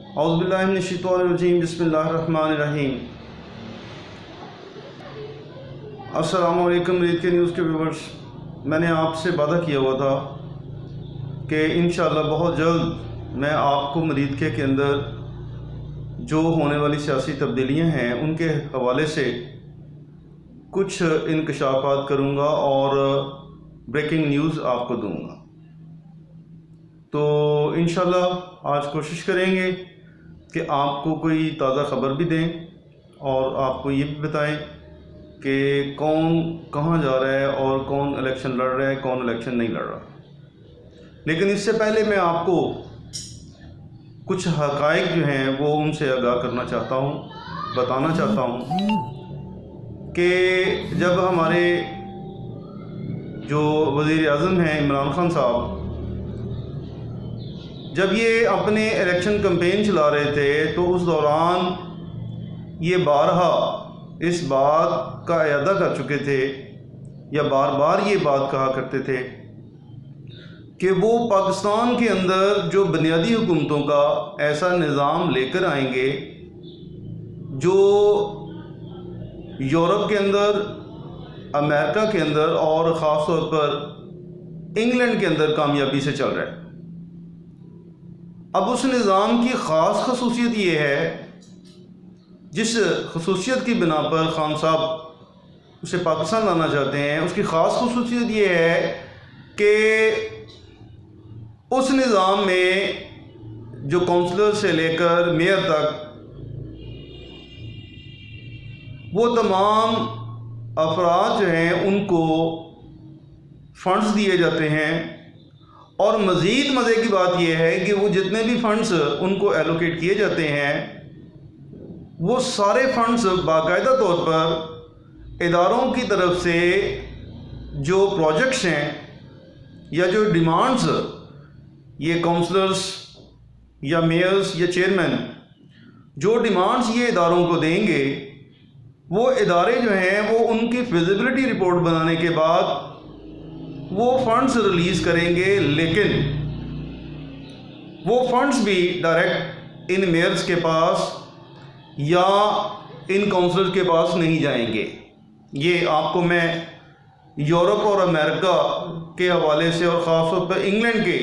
औज़ुबिल्लाहि मिनश्शैतानिर्रजीम बिस्मिल्लाहिर्रहमानिर्रहीम। अस्सलामु अलैकुम रीड के न्यूज़ के व्यूवर्स, मैंने आपसे वादा किया हुआ था कि इंशाअल्लाह बहुत जल्द मैं आपको मरीदके के अंदर जो होने वाली सियासी तब्दीलियां हैं उनके हवाले से कुछ इंकशाफात करूंगा और ब्रेकिंग न्यूज़ आपको दूंगा। तो इंशाअल्लाह आज कोशिश करेंगे कि आपको कोई ताज़ा ख़बर भी दें और आपको ये भी बताएं कि कौन कहाँ जा रहा है और कौन इलेक्शन लड़ रहा है, कौन इलेक्शन नहीं लड़ रहा। लेकिन इससे पहले मैं आपको कुछ हक़ाइक़ जो हैं वो उनसे आगाह करना चाहता हूँ, बताना चाहता हूँ कि जब हमारे जो वज़ीर-ए-आज़म हैं इमरान खान साहब, जब ये अपने इलेक्शन कैंपेन चला रहे थे तो उस दौरान ये बारहा इस बात का इरादा कर चुके थे या बार बार ये बात कहा करते थे कि वो पाकिस्तान के अंदर जो बुनियादी हुकूमतों का ऐसा निज़ाम लेकर आएंगे जो यूरोप के अंदर, अमेरिका के अंदर और ख़ास तौर पर इंग्लैंड के अंदर कामयाबी से चल रहा है। अब उस निज़ाम की ख़ास खसूसियत ये है, जिस खसूसियत की बिना पर खान साहब उसे पाकिस्तान लाना चाहते हैं, उसकी ख़ास खसूसियत ये है कि उस निज़ाम में जो काउंसलर से लेकर मेयर तक वो तमाम अफराद जो हैं उनको फ़ंड्स दिए जाते हैं। और मज़ीद मज़े की बात यह है कि वो जितने भी फ़ंड्स उनको एलोकेट किए जाते हैं वो सारे फ़ंड्स बाकायदा तौर पर इदारों की तरफ से जो प्रोजेक्ट्स हैं या जो डिमांड्स ये काउंसलर्स या मेयर्स या चेयरमैन जो डिमांड्स ये इदारों को देंगे, वो इदारे जो हैं वो उनकी फिजिबिलिटी रिपोर्ट बनाने के बाद वो फंड्स रिलीज़ करेंगे। लेकिन वो फंड्स भी डायरेक्ट इन मेयर्स के पास या इन काउंसलर्स के पास नहीं जाएंगे। ये आपको मैं यूरोप और अमेरिका के हवाले से और ख़ास तौर पर इंग्लैंड के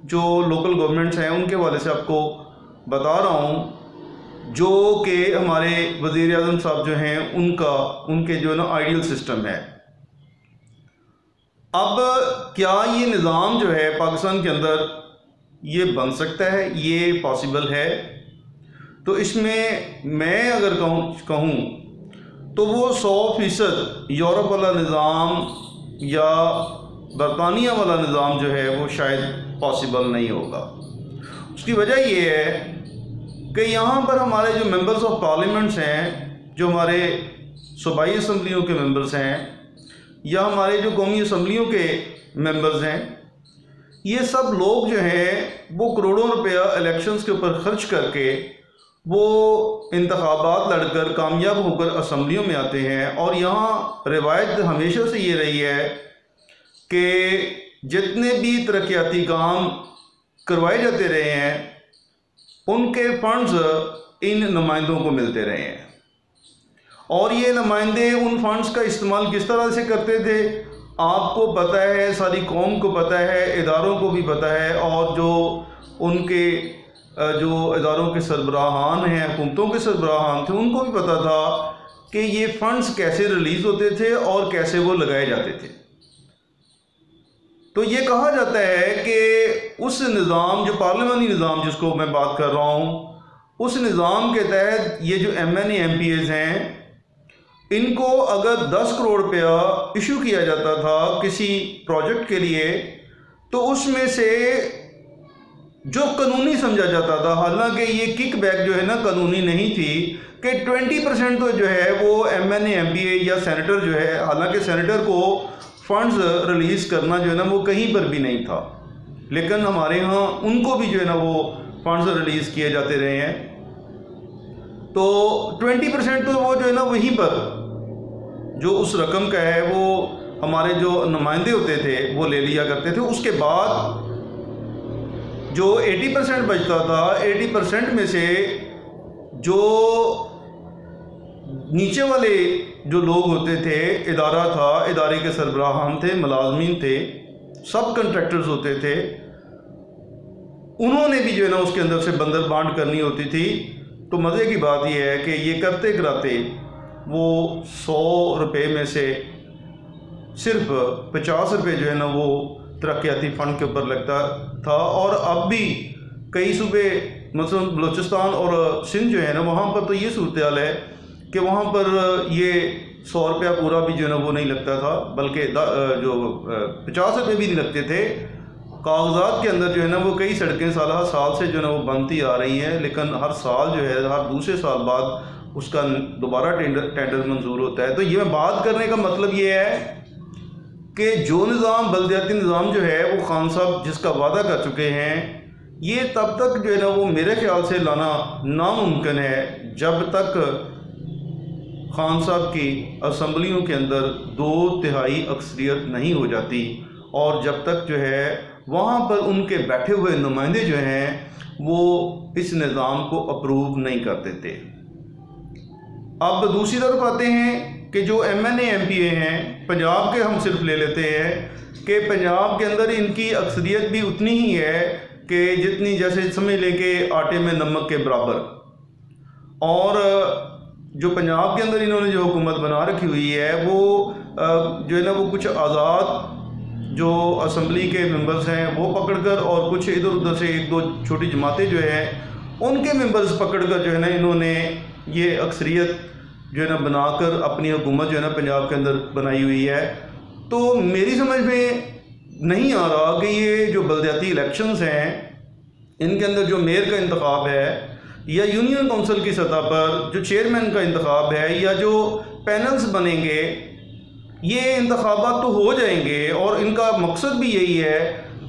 जो लोकल गवर्नमेंट्स हैं उनके हवाले से आपको बता रहा हूँ, जो कि हमारे वज़ीर-ए-आज़म साहब जो हैं उनके जो है ना आइडियल सिस्टम है। अब क्या ये निज़ाम जो है पाकिस्तान के अंदर ये बन सकता है, ये पॉसिबल है? तो इसमें मैं अगर कहूँ तो वो 100% यूरोप वाला निज़ाम या बरतानिया वाला निज़ाम जो है वो शायद पॉसिबल नहीं होगा। उसकी वजह ये है कि यहाँ पर हमारे जो मेंबर्स ऑफ पार्लियामेंट्स हैं, जो हमारे सूबाई असम्बलियों के मेंबर्स हैं या हमारे जो कौमी असम्बलियों के मेंबर्स हैं, ये सब लोग जो हैं वो करोड़ों रुपया इलेक्शंस के ऊपर ख़र्च करके वो इंतखाबात लड़कर कामयाब होकर असम्बलियों में आते हैं। और यहाँ रिवायत हमेशा से ये रही है कि जितने भी तरक्याती काम करवाए जाते रहे हैं उनके फंड्स इन नुमाइंदों को मिलते रहे हैं। और ये नुमाइंदे उन फंड्स का इस्तेमाल किस तरह से करते थे आपको पता है, सारी कौम को पता है, इदारों को भी पता है। और जो उनके जो इदारों के सरबराहान हैं, हुकूमतों के सरबराहान थे, उनको भी पता था कि ये फ़ंड्स कैसे रिलीज़ होते थे और कैसे वो लगाए जाते थे। तो ये कहा जाता है कि उस निज़ाम, जो पार्लियामानी निज़ाम जिसको मैं बात कर रहा हूँ, उस निज़ाम के तहत ये जो MNA MPs हैं इनको अगर 10 करोड़ रुपया इशू किया जाता था किसी प्रोजेक्ट के लिए, तो उसमें से जो कानूनी समझा जाता था, हालांकि ये किकबैक जो है ना कानूनी नहीं थी, कि 20% तो जो है वो MNA MPA या सेनेटर जो है, हालांकि सेनेटर को फंड्स रिलीज़ करना जो है ना वो कहीं पर भी नहीं था, लेकिन हमारे यहाँ उनको भी जो है ना वो फंड्स रिलीज़ किए जाते रहे हैं। तो 20% तो वो जो है ना वहीं पर जो उस रकम का है वो हमारे जो नुमाइंदे होते थे वो ले लिया करते थे। उसके बाद जो 80% बचता था, 80% में से जो नीचे वाले जो लोग होते थे, इदारा था, इदारे के सरबराहान थे, मुलाजमीन थे, सब कंट्रैक्टर्स होते थे, उन्होंने भी जो है ना उसके अंदर से बंदर बांट करनी होती थी। तो मज़े की बात यह है कि ये करते कराते वो 100 रुपये में से सिर्फ 50 रुपये जो है ना वो तरक्याती फ़ंड के ऊपर लगता था। और अब भी कई सूबे मतलब बलूचिस्तान और सिंध जो है ना, वहाँ पर तो ये सूरत हाल है कि वहाँ पर ये 100 रुपया पूरा भी जो है ना वो नहीं लगता था, बल्कि जो 50 रुपये भी नहीं लगते थे। कागजात के अंदर जो है ना वो कई सड़कें साल से जो है ना वो बनती आ रही हैं, लेकिन हर साल जो है हर दूसरे साल बाद उसका दोबारा टेंडर मंजूर होता है। तो ये मैं बात करने का मतलब ये है कि जो निज़ाम बल्दियाती निज़ाम जो है वो खान साहब जिसका वादा कर चुके हैं, ये तब तक जो है ना वो मेरे ख्याल से लाना नामुमकिन है जब तक खान साहब की असम्बलियों के अंदर 2/3 अक्सरियत नहीं हो जाती, और जब तक जो है वहाँ पर उनके बैठे हुए नुमाइंदे जो हैं वो इस निज़ाम को अप्रूव नहीं कर देते। अब दूसरी तरफ आते हैं कि जो MNA MPA हैं, पंजाब के हम सिर्फ ले लेते हैं कि पंजाब के अंदर इनकी अक्सरियत भी उतनी ही है कि जितनी जैसे समझ लें कि आटे में नमक के बराबर। और जो पंजाब के अंदर इन्होंने जो हुकूमत बना रखी हुई है वो जो है ना वो कुछ आज़ाद जो असम्बली के मेंबर्स हैं वो पकड़कर, और कुछ इधर उधर से 1-2 छोटी जमातें जो हैं उनके मेंबर्स पकड़कर जो है ना इन्होंने ये अक्सरियत जो है ना बनाकर अपनी हुकूमत जो है ना पंजाब के अंदर बनाई हुई है। तो मेरी समझ में नहीं आ रहा कि ये जो बल्दियाती इलेक्शंस हैं इनके अंदर जो मेयर का इंतखाब है, या यूनियन काउंसिल की सतह पर जो चेयरमैन का इंतखाब है, या जो पैनल्स बनेंगे, ये इंतखाबात तो हो जाएंगे और इनका मकसद भी यही है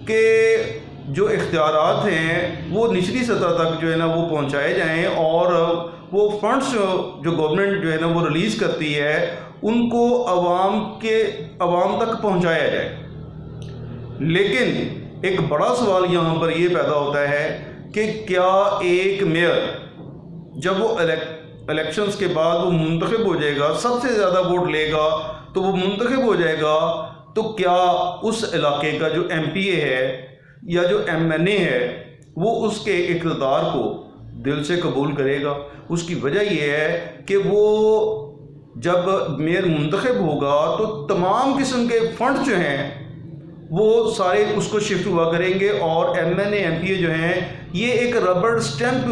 कि जो इख्तियारात हैं वो निचली सतह तक जो है ना वो पहुंचाए जाएं, और वो फंड्स जो गवर्नमेंट जो है ना वो रिलीज़ करती है उनको अवाम तक पहुंचाया जाए। लेकिन एक बड़ा सवाल यहाँ पर ये पैदा होता है कि क्या एक मेयर जब वो इलेक्शंस के बाद वो मुंतखब हो जाएगा, सबसे ज़्यादा वोट लेगा तो वो मुंतखब हो जाएगा, तो क्या उस इलाके का जो MPA है या जो MNA है वो उसके इक़्तिदार को दिल से कबूल करेगा? उसकी वजह यह है कि वो जब मेयर मुंतखब होगा तो तमाम किस्म के फंड जो हैं वो सारे उसको शिफ्ट हुआ करेंगे, और MNA MPA जो हैं ये एक रबर स्टैंप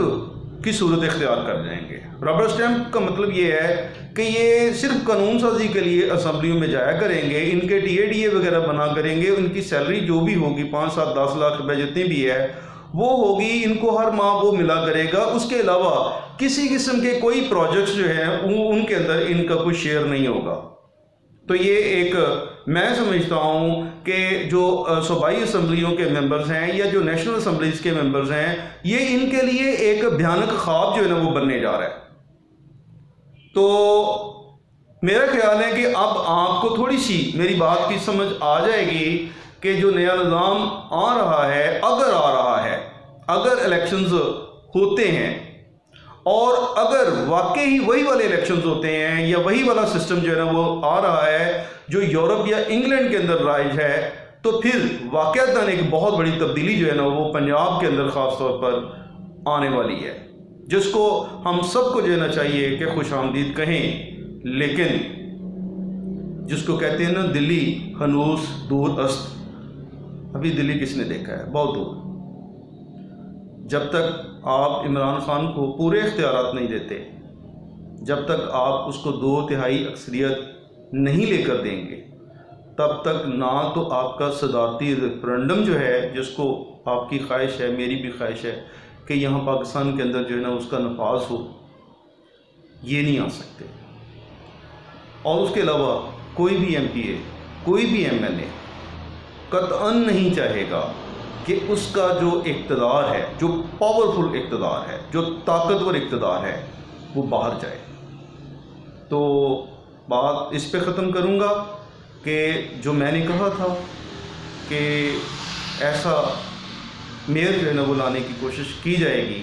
की सूरत इख्तियार कर जाएंगे। रबर स्टैंप का मतलब ये है कि ये सिर्फ कानून साजी के लिए असम्बलियों में जाया करेंगे, इनके TADA वगैरह बना करेंगे, उनकी सैलरी जो भी होगी 5, 7, 10 लाख रुपए जितनी भी है वो होगी, इनको हर माह वो मिला करेगा। उसके अलावा किसी किस्म के कोई प्रोजेक्ट्स जो हैं उनके अंदर इनका कोई शेयर नहीं होगा। तो ये एक मैं समझता हूँ कि जो सूबाई असम्बलियों के मेंबर्स हैं या जो नेशनल असम्बलीज़ के मेंबर्स हैं, ये इनके लिए एक भयानक ख्वाब जो है ना वो बनने जा रहा है। तो मेरा ख्याल है कि अब आपको थोड़ी सी मेरी बात की समझ आ जाएगी कि जो नया निज़ाम आ रहा है, अगर आ रहा है, अगर इलेक्शंस होते हैं और अगर वाकई वही वाले इलेक्शंस होते हैं या वही वाला सिस्टम जो है ना वो आ रहा है जो यूरोप या इंग्लैंड के अंदर राइज है, तो फिर वाकईतन एक बहुत बड़ी तब्दीली जो है ना वो पंजाब के अंदर ख़ास तौर पर आने वाली है, जिसको हम सबको जो है ना चाहिए कि खुशामदीद कहें। लेकिन जिसको कहते हैं ना दिल्ली हनूस दूर अस्त, अभी दिल्ली किसने देखा है? बहुत दूर। जब तक आप इमरान खान को पूरे इख्तियारात नहीं देते, जब तक आप उसको 2/3 अक्सरियत नहीं लेकर देंगे, तब तक ना तो आपका सदारती रेफरेंडम जो है, जिसको आपकी ख्वाहिश है, मेरी भी ख्वाहिश है कि यहाँ पाकिस्तान के अंदर जो है ना उसका नफाज हो, ये नहीं आ सकते। और उसके अलावा कोई भी MPA, कोई भी MNA कतअन नहीं चाहेगा कि उसका जो इक़्तिदार है, जो पावरफुल इक़्तिदार है, जो ताकतवर इक़्तिदार है, वो बाहर जाए। तो बात इस पे ख़त्म करूँगा कि जो मैंने कहा था कि ऐसा मेयर जो है ना वो लाने की कोशिश की जाएगी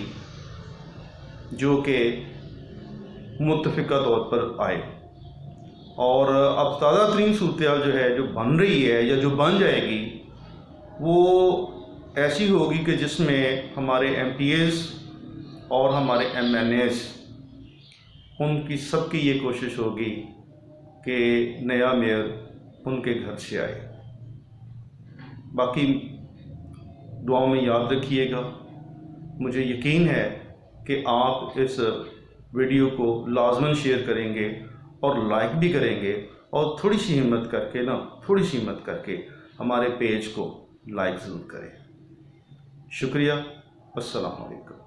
जो कि मुत्तफ़िका तौर पर आए। और अब ताज़ा तरीन सूरत जो है, जो बन रही है या जो बन जाएगी, वो ऐसी होगी कि जिसमें हमारे MPs और हमारे MNAs उनकी सबकी ये कोशिश होगी कि नया मेयर उनके घर से आए। बाकी दुआओं में याद रखिएगा। मुझे यकीन है कि आप इस वीडियो को लाजमन शेयर करेंगे और लाइक भी करेंगे, और थोड़ी सी हिम्मत करके हमारे पेज को लाइक ज़रूर करें। शुक्रिया। अस्सलाम वालेकुम।